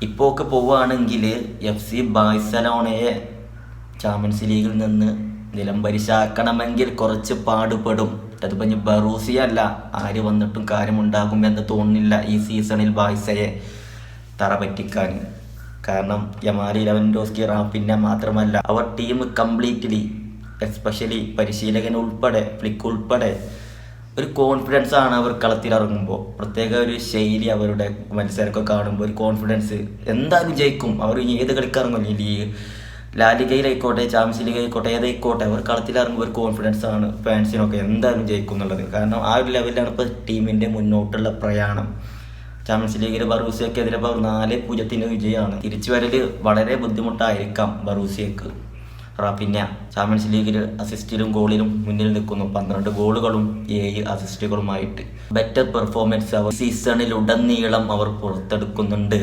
ഇപ്പോൾ ഒക്കെ പോവുകയാണെങ്കിൽ FC ബാഴ്സലോണയെ ചാമ്പ്യൻസ് ലീഗിൽ നിന്ന് നിലംപരിശാക്കണമെങ്കിൽ കുറച്ച് പാടുപെടും. അതിപ്പോൾ ഇനി ബറൂസിയ അല്ല, ആര് വന്നിട്ടും കാര്യമുണ്ടാകുമെന്ന് തോന്നുന്നില്ല ഈ സീസണിൽ ബാഴ്സയെ തറ പറ്റിക്കാൻ. കാരണം യമാലി ലെവൻഡോസ്കി, റാഫിഞ്ഞ മാത്രമല്ല, അവർ ടീം കംപ്ലീറ്റ്ലി എസ്പെഷ്യലി പരിശീലകൻ ഉൾപ്പെടെ ഫ്ലിക്ക് ഉൾപ്പെടെ ഒരു കോൺഫിഡൻസ് ആണ് അവർ കളത്തിലിറങ്ങുമ്പോൾ. പ്രത്യേക ഒരു ശൈലി, അവരുടെ മത്സരമൊക്കെ കാണുമ്പോൾ ഒരു കോൺഫിഡൻസ്, എന്തായാലും ജയിക്കും അവർ. ഏത് കളിക്കിറങ്ങും, ഈ ലീഗ് ലാലിഗയിലായിക്കോട്ടെ ചാമ്പ്യൻസ് ലീഗ് ആയിക്കോട്ടെ ഏതായിക്കോട്ടെ, അവർ കളത്തിലിറങ്ങുമ്പോൾ ഒരു കോൺഫിഡൻസ് ആണ് ഫാൻസിനൊക്കെ, എന്തായാലും ജയിക്കും എന്നുള്ളത്. കാരണം ആ ഒരു ലെവലിലാണ് ഇപ്പോൾ ടീമിൻ്റെ മുന്നോട്ടുള്ള പ്രയാണം. ചാമ്പ്യൻസ് ലീഗിൽ ബറൂസിയക്കെതിരെ 4-0 വിജയമാണ്. തിരിച്ചു വരൽ വളരെ ബുദ്ധിമുട്ടായിരിക്കാം ബറൂസിയക്ക്. റാഫിഞ്ഞ ചാമ്പ്യൻസ് ലീഗിൽ അസിസ്റ്റിലും ഗോളിലും മുന്നിൽ നിൽക്കുന്നു, 12 ഗോളുകളും 7 അസിസ്റ്റുകളുമായിട്ട്. ബെറ്റർ പെർഫോമൻസ് അവർ സീസണിലുടനീളം അവർ പുറത്തെടുക്കുന്നുണ്ട്.